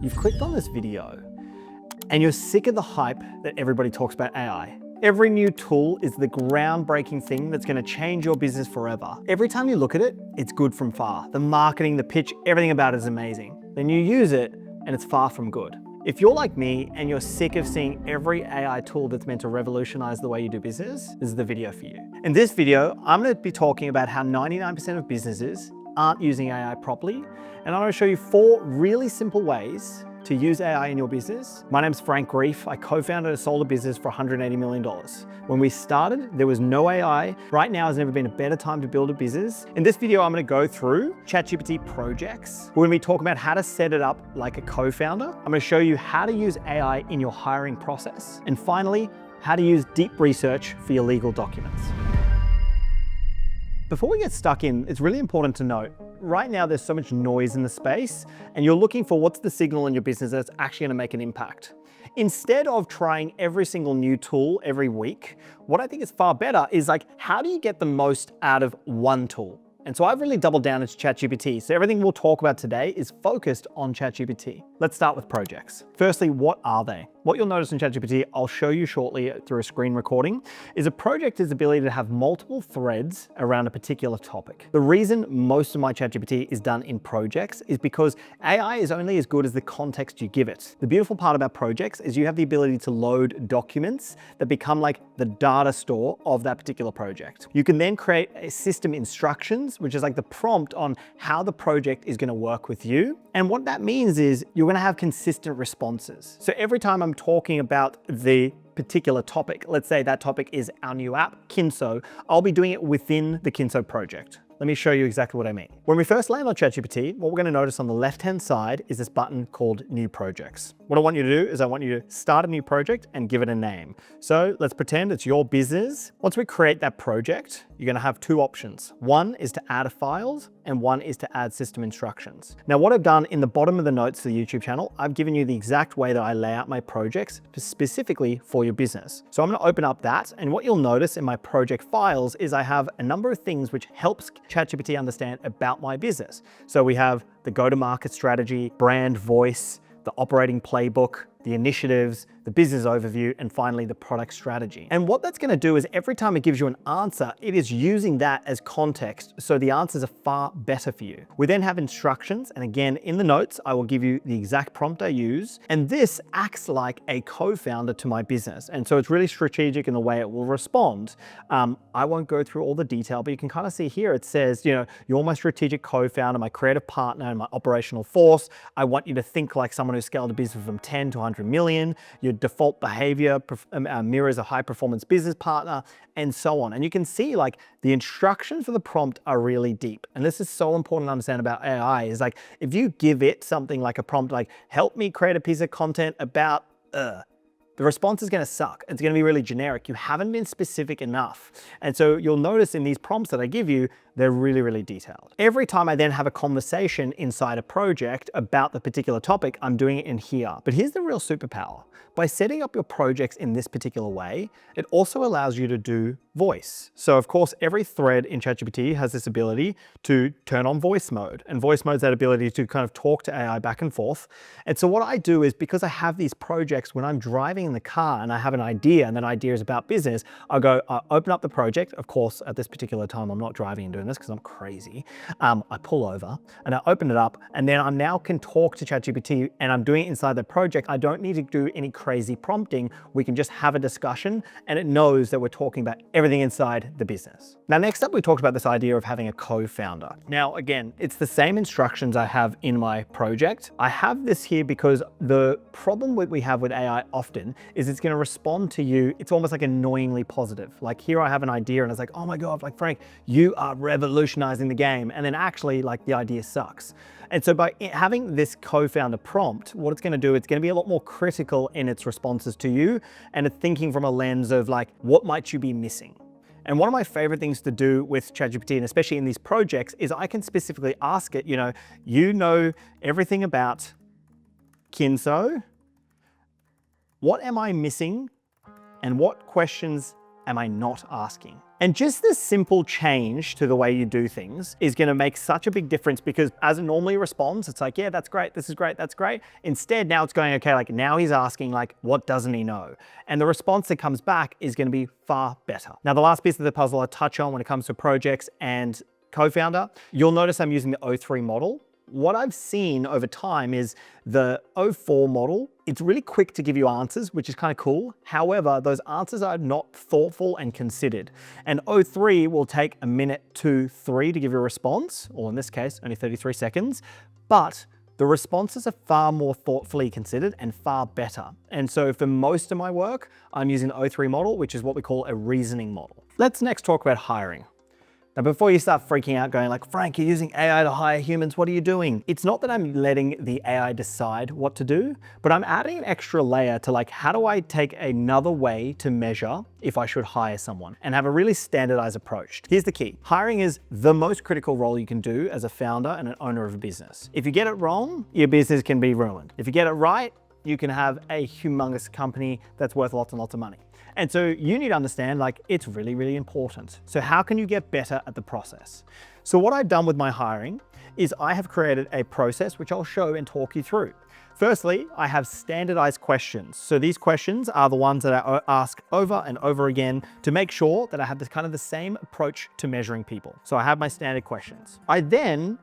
You've clicked on this video and you're sick of the hype that everybody talks about AI. Every new tool is the groundbreaking thing that's gonna change your business forever. Every time you look at it, it's good from far. The marketing, the pitch, everything about it is amazing. Then you use it and it's far from good. If you're like me and you're sick of seeing every AI tool that's meant to revolutionize the way you do business, this is the video for you. In this video, I'm gonna be talking about how 99% of businesses aren't using AI properly, and I'm gonna show you 4 really simple ways to use AI in your business. My name's Frank Reef. I co-founded a solar business for $180 million. When we started, there was no AI. Right now has never been a better time to build a business. In this video, I'm gonna go through ChatGPT Projects. We're gonna be talking about how to set it up like a co-founder. I'm gonna show you how to use AI in your hiring process. And finally, how to use deep research for your legal documents. Before we get stuck in, it's really important to note, right now there's so much noise in the space and you're looking for what's the signal in your business that's actually gonna make an impact. Instead of trying every single new tool every week, what I think is far better is like, how do you get the most out of one tool? And so I've really doubled down into ChatGPT. So everything we'll talk about today is focused on ChatGPT. Let's start with projects. Firstly, what are they? What you'll notice in ChatGPT, I'll show you shortly through a screen recording, is a project is the ability to have multiple threads around a particular topic. The reason most of my ChatGPT is done in projects is because AI is only as good as the context you give it. The beautiful part about projects is you have the ability to load documents that become like the data store of that particular project. You can then create a system instructions, which is like the prompt on how the project is going to work with you. And what that means is you're going to have consistent responses. So every time I'm talking about the particular topic, let's say that topic is our new app, Kinso, I'll be doing it within the Kinso project. Let me show you exactly what I mean. When we first land on ChatGPT, what we're gonna notice on the left-hand side is this button called New Projects. What I want you to do is I want you to start a new project and give it a name. So let's pretend it's your business. Once we create that project, you're gonna have 2 options. One is to add a files and one is to add system instructions. Now what I've done in the bottom of the notes to the YouTube channel, I've given you the exact way that I lay out my projects specifically for your business. So I'm gonna open up that, and what you'll notice in my project files is I have a number of things which helps ChatGPT understand about my business. So we have the go-to-market strategy, brand voice, the operating playbook, the initiatives, the business overview, and finally the product strategy. And what that's gonna do is every time it gives you an answer, it is using that as context, so the answers are far better for you. We then have instructions, and again, in the notes, I will give you the exact prompt I use, and this acts like a co-founder to my business. And so it's really strategic in the way it will respond. I won't go through all the detail, but you can kind of see here, it says, you know, you're my strategic co-founder, my creative partner, and my operational force. I want you to think like someone who scaled a business from 10 to 100 million. Your default behavior mirrors a high performance business partner, and so on. And you can see like the instructions for the prompt are really deep. And this is so important to understand about AI is like, if you give it something like a prompt, like help me create a piece of content about, the response is gonna suck. It's gonna be really generic. You haven't been specific enough. And so you'll notice in these prompts that I give you, they're really, really detailed. Every time I then have a conversation inside a project about the particular topic, I'm doing it in here. But here's the real superpower. By setting up your projects in this particular way, it also allows you to do voice. So of course, every thread in ChatGPT has this ability to turn on voice mode. And voice mode is that ability to kind of talk to AI back and forth. And so what I do is, because I have these projects, when I'm driving in the car and I have an idea and that idea is about business, I open up the project. Of course, at this particular time, I'm not driving and doing this because I'm crazy. I pull over and I open it up, and then I now can talk to ChatGPT, and I'm doing it inside the project. I don't need to do any crazy prompting. We can just have a discussion and it knows that we're talking about everything inside the business. Now, next up, we talked about this idea of having a co-founder. Now, again, it's the same instructions I have in my project. I have this here because the problem that we have with AI often is it's going to respond to you. It's almost like annoyingly positive. Like here I have an idea and it's like, oh my God, like Frank, you are revolutionizing the game. And then actually like the idea sucks. And so by having this co-founder prompt, what it's going to do, it's going to be a lot more critical in its responses to you, and it's thinking from a lens of like, what might you be missing? And one of my favorite things to do with ChatGPT, and especially in these projects, is I can specifically ask it, you know everything about Kinso. What am I missing? And what questions am I not asking? And just this simple change to the way you do things is going to make such a big difference, because as it normally responds, it's like, yeah, that's great, this is great, that's great. Instead, now it's going, okay, like now he's asking, like, what doesn't he know? And the response that comes back is going to be far better. Now, the last piece of the puzzle I touch on when it comes to projects and co-founder, you'll notice I'm using the O3 model. What I've seen over time is the O4 model, it's really quick to give you answers, which is kind of cool. However, those answers are not thoughtful and considered. And O3 will take a minute, 2, 3 to give you a response, or in this case, only 33 seconds. But the responses are far more thoughtfully considered and far better. And so for most of my work, I'm using the O3 model, which is what we call a reasoning model. Let's next talk about hiring. Now, before you start freaking out going like, Frank, you're using AI to hire humans, what are you doing? It's not that I'm letting the AI decide what to do, but I'm adding an extra layer to like, how do I take another way to measure if I should hire someone and have a really standardized approach? Here's the key. Hiring is the most critical role you can do as a founder and an owner of a business. If you get it wrong, your business can be ruined. If you get it right, you can have a humongous company that's worth lots and lots of money. And so you need to understand, like, it's really, really important. So how can you get better at the process? So what I've done with my hiring is I have created a process which I'll show and talk you through. Firstly, I have standardized questions. So these questions are the ones that I ask over and over again to make sure that I have this kind of the same approach to measuring people. So I have my standard questions. I then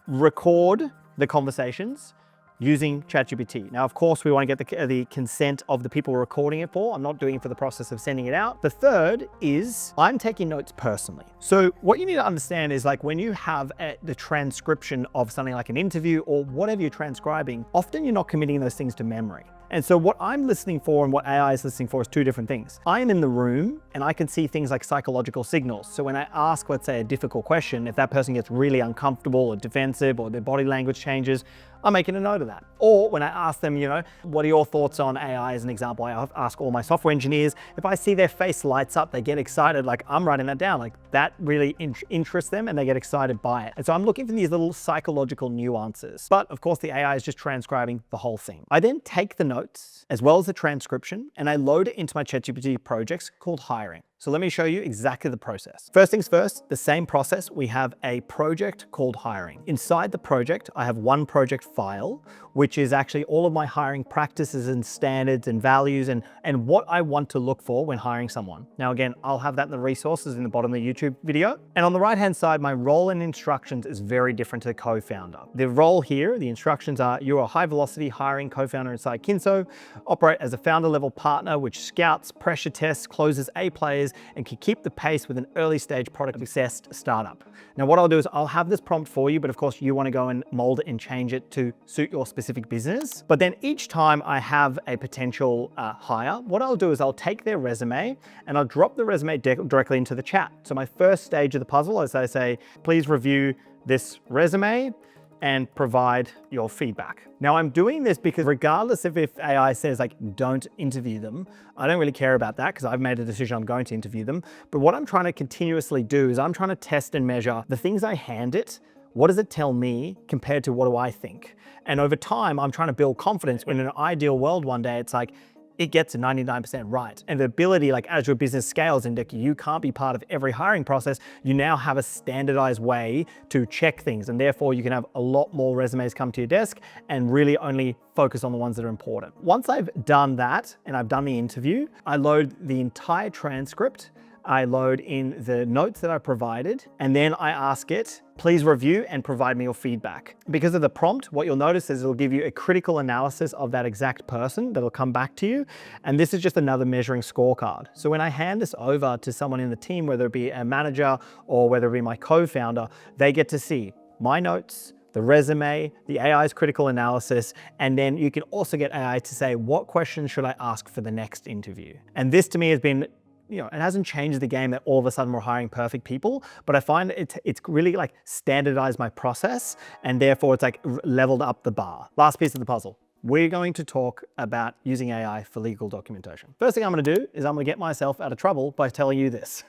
record the conversations using ChatGPT. Now, of course, we want to get the consent of the people we're recording it for. I'm not doing it for the process of sending it out. The third is I'm taking notes personally. So what you need to understand is like when you have the transcription of something like an interview or whatever you're transcribing, often you're not committing those things to memory. And so what I'm listening for and what AI is listening for is two different things. I am in the room and I can see things like psychological signals. So when I ask, let's say, a difficult question, if that person gets really uncomfortable or defensive or their body language changes, I'm making a note of that. Or when I ask them, you know, what are your thoughts on AI as an example? I ask all my software engineers, if I see their face lights up, they get excited, like I'm writing that down, like that really interests them and they get excited by it. And so I'm looking for these little psychological nuances. But of course the AI is just transcribing the whole thing. I then take the notes as well as the transcription and I load it into my ChatGPT projects called hiring. So let me show you exactly the process. First things first, the same process, we have a project called hiring. Inside the project, I have one project file, which is actually all of my hiring practices and standards and values and what I want to look for when hiring someone. Now, again, I'll have that in the resources in the bottom of the YouTube video. And on the right-hand side, my role and instructions is very different to the co-founder. The role here, the instructions are, you're a high velocity hiring co-founder inside Kinso, operate as a founder level partner, which scouts, pressure tests, closes A players, and can keep the pace with an early stage product obsessed startup. Now what I'll do is I'll have this prompt for you, but of course you want to go and mold it and change it to suit your specific business. But then each time I have a potential hire, what I'll do is I'll take their resume and I'll drop the resume directly into the chat. So my first stage of the puzzle is I say, please review this resume and provide your feedback. Now I'm doing this because regardless of if AI says like, don't interview them, I don't really care about that because I've made a decision I'm going to interview them. But what I'm trying to continuously do is I'm trying to test and measure the things I hand it. What does it tell me compared to what do I think? And over time, I'm trying to build confidence. In an ideal world one day, it's like, it gets 99% right. And the ability, like as your business scales and you can't be part of every hiring process, you now have a standardized way to check things. And therefore you can have a lot more resumes come to your desk and really only focus on the ones that are important. Once I've done that and I've done the interview, I load the entire transcript. I load in the notes that I provided, and then I ask it, please review and provide me your feedback. Because of the prompt, what you'll notice is it'll give you a critical analysis of that exact person that'll come back to you. And this is just another measuring scorecard. So when I hand this over to someone in the team, whether it be a manager or whether it be my co-founder, they get to see my notes, the resume, the AI's critical analysis, and then you can also get AI to say, what questions should I ask for the next interview? And this to me has been, you know, it hasn't changed the game that all of a sudden we're hiring perfect people, but I find it's really like standardized my process and therefore it's like leveled up the bar. Last piece of the puzzle. We're going to talk about using AI for legal documentation. First thing I'm going to do is I'm going to get myself out of trouble by telling you this.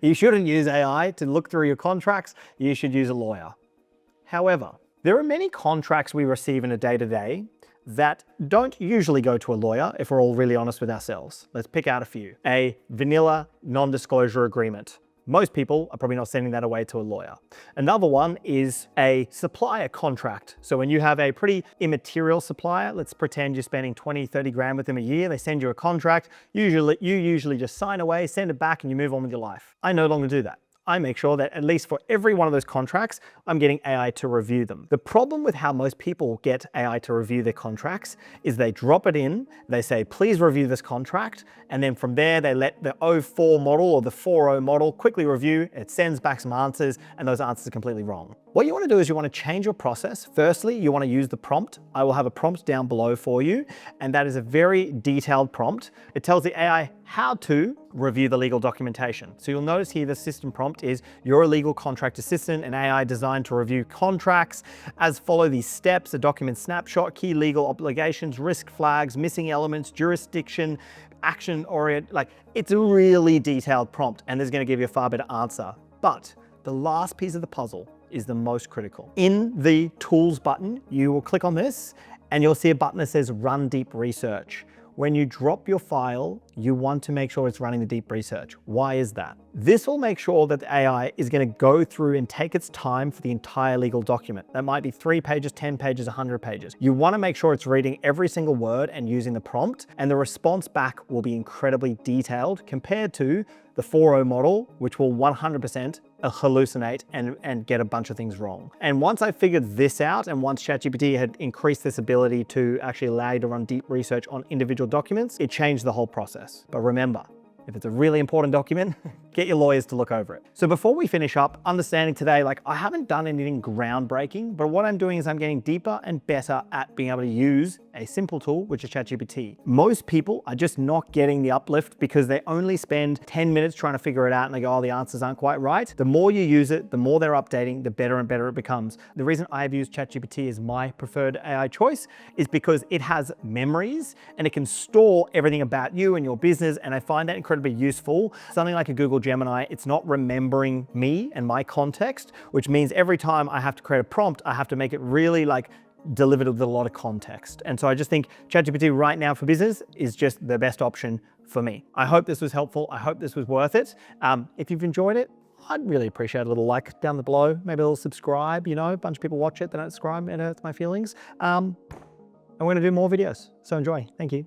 You shouldn't use AI to look through your contracts. You should use a lawyer. However, there are many contracts we receive in a day-to-day that don't usually go to a lawyer, if we're all really honest with ourselves. Let's pick out a few. A vanilla non-disclosure agreement. Most people are probably not sending that away to a lawyer. Another one is a supplier contract. So when you have a pretty immaterial supplier, let's pretend you're spending 20, 30 grand with them a year, they send you a contract, you usually just sign away, send it back, and you move on with your life. I no longer do that. I make sure that at least for every one of those contracts, I'm getting AI to review them. The problem with how most people get AI to review their contracts is they drop it in, they say, please review this contract, and then from there, they let the '04 model or the '40 model quickly review, it sends back some answers, and those answers are completely wrong. What you want to do is you want to change your process. Firstly, you want to use the prompt. I will have a prompt down below for you, and that is a very detailed prompt. It tells the AI how to review the legal documentation. So you'll notice here the system prompt is, you're a legal contract assistant, an AI designed to review contracts, as follow these steps: a document snapshot, key legal obligations, risk flags, missing elements, jurisdiction, action orient. Like, it's a really detailed prompt, and this is going to give you a far better answer. But the last piece of the puzzle is the most critical. In the tools button, you will click on this and you'll see a button that says run deep research. When you drop your file, you want to make sure it's running the deep research. Why is that? This will make sure that the AI is going to go through and take its time for the entire legal document. That might be 3 pages, 10 pages, 100 pages. You want to make sure it's reading every single word and using the prompt, and the response back will be incredibly detailed compared to the '40 model, which will 100% hallucinate and get a bunch of things wrong. And once I figured this out, and once ChatGPT had increased this ability to actually allow you to run deep research on individual documents, it changed the whole process. But remember, if it's a really important document, get your lawyers to look over it. So before we finish up, understanding today, like, I haven't done anything groundbreaking, but what I'm doing is I'm getting deeper and better at being able to use a simple tool, which is ChatGPT. Most people are just not getting the uplift because they only spend 10 minutes trying to figure it out and they go, oh, the answers aren't quite right. The more you use it, the more they're updating, the better and better it becomes. The reason I've used ChatGPT as my preferred AI choice is because it has memories and it can store everything about you and your business, and I find that incredibly useful. Something like a Google Gemini, it's not remembering me and my context, which means every time I have to create a prompt, I have to make it really like delivered with a lot of context. And so I just think ChatGPT right now for business is just the best option for me. I hope this was helpful. I hope this was worth it. If you've enjoyed it, I'd really appreciate a little like down below, maybe a little subscribe. You know, a bunch of people watch it, they don't subscribe, it hurts my feelings. And we're gonna do more videos, so enjoy. Thank you.